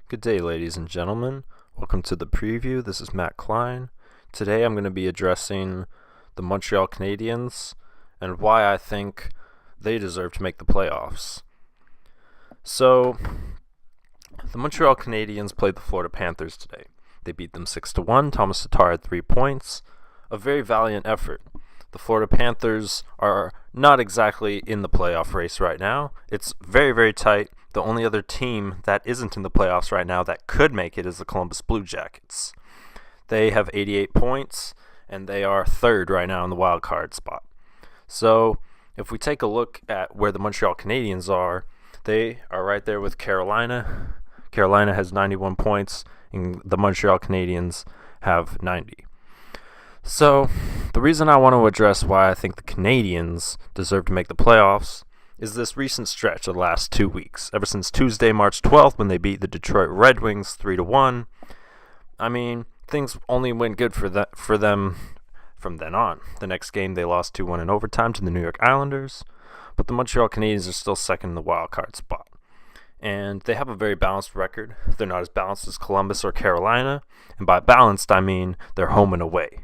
Good day, ladies and gentlemen. Welcome to the preview. This is Matt Klein. Today I'm going to be addressing the Montreal Canadiens and why I think they deserve to make the playoffs. So, the Montreal Canadiens played the Florida Panthers today. They beat them 6-1. Thomas Tatar had 3 points. A very valiant effort. The Florida Panthers are not exactly in the playoff race right now. It's very, very tight. The only other team that isn't in the playoffs right now that could make it is the Columbus Blue Jackets. They have 88 points, and they are third right now in the wild card spot. So, if we take a look at where the Montreal Canadiens are, they are right there with Carolina. Carolina has 91 points, and the Montreal Canadiens have 90. So, the reason I want to address why I think the Canadiens deserve to make the playoffs is this recent stretch of the last 2 weeks. Ever since Tuesday, March 12th, when they beat the Detroit Red Wings 3-1. I mean, things only went good for them from then on. The next game, they lost 2-1 in overtime to the New York Islanders, but the Montreal Canadiens are still second in the wild card spot. And they have a very balanced record. They're not as balanced as Columbus or Carolina, and by balanced, I mean they're home and away,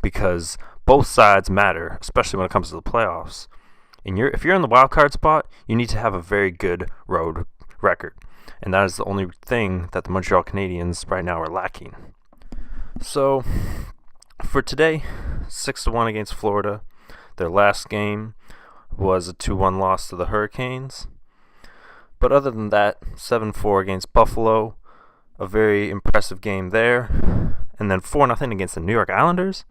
because both sides matter, especially when it comes to the playoffs. And if you're in the wild card spot, you need to have a very good road record, and that is the only thing that the Montreal Canadiens right now are lacking. So, for today, 6-1 against Florida. Their last game was a 2-1 loss to the Hurricanes. But other than that, 7-4 against Buffalo, a very impressive game there, and then 4-0 against the New York Islanders.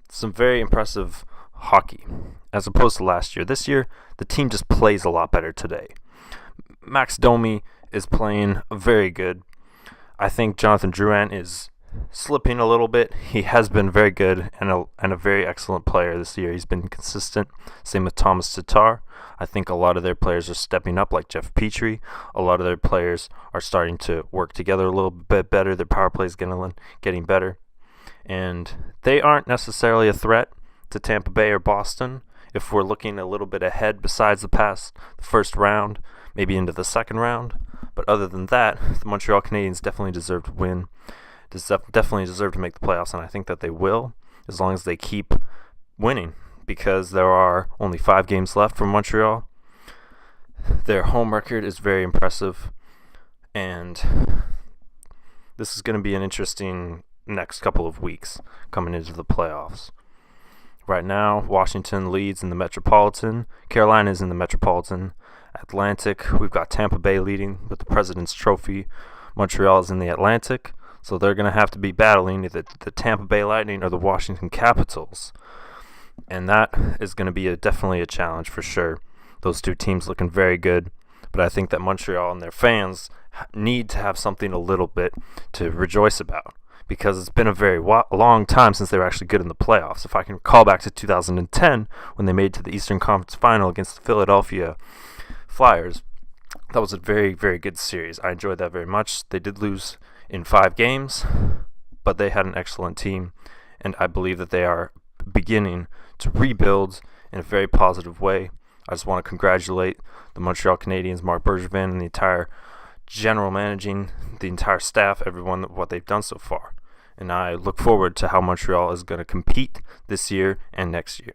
Some very impressive hockey, as opposed to last year. This year, the team just plays a lot better today. Max Domi is playing very good. I think Jonathan Drouin is slipping a little bit. He has been very good and a very excellent player this year. He's been consistent. Same with Thomas Tatar. I think a lot of their players are stepping up, like Jeff Petrie. A lot of their players are starting to work together a little bit better. Their power play is getting better. And they aren't necessarily a threat to Tampa Bay or Boston if we're looking a little bit ahead besides the first round, maybe into the second round. But other than that, the Montreal Canadiens definitely deserve to win. Definitely deserve to make the playoffs, and I think that they will, as long as they keep winning, because there are only 5 games left for Montreal. Their home record is very impressive, and this is going to be an interesting next couple of weeks coming into the playoffs. Right now, Washington leads in the Metropolitan. Carolina is in the Metropolitan. Atlantic, we've got Tampa Bay leading with the President's Trophy. Montreal is in the Atlantic, so they're going to have to be battling either the Tampa Bay Lightning or the Washington Capitals. And that is going to be definitely a challenge for sure. Those two teams looking very good, but I think that Montreal and their fans need to have something a little bit to rejoice about, because it's been a very long time since they were actually good in the playoffs. If I can recall back to 2010, when they made it to the Eastern Conference Final against the Philadelphia Flyers, that was a very, very good series. I enjoyed that very much. They did lose in 5 games, but they had an excellent team, and I believe that they are beginning to rebuild in a very positive way. I just want to congratulate the Montreal Canadiens, Marc Bergevin, and the entire general managing, the entire staff, everyone, what they've done so far. And I look forward to how Montreal is going to compete this year and next year.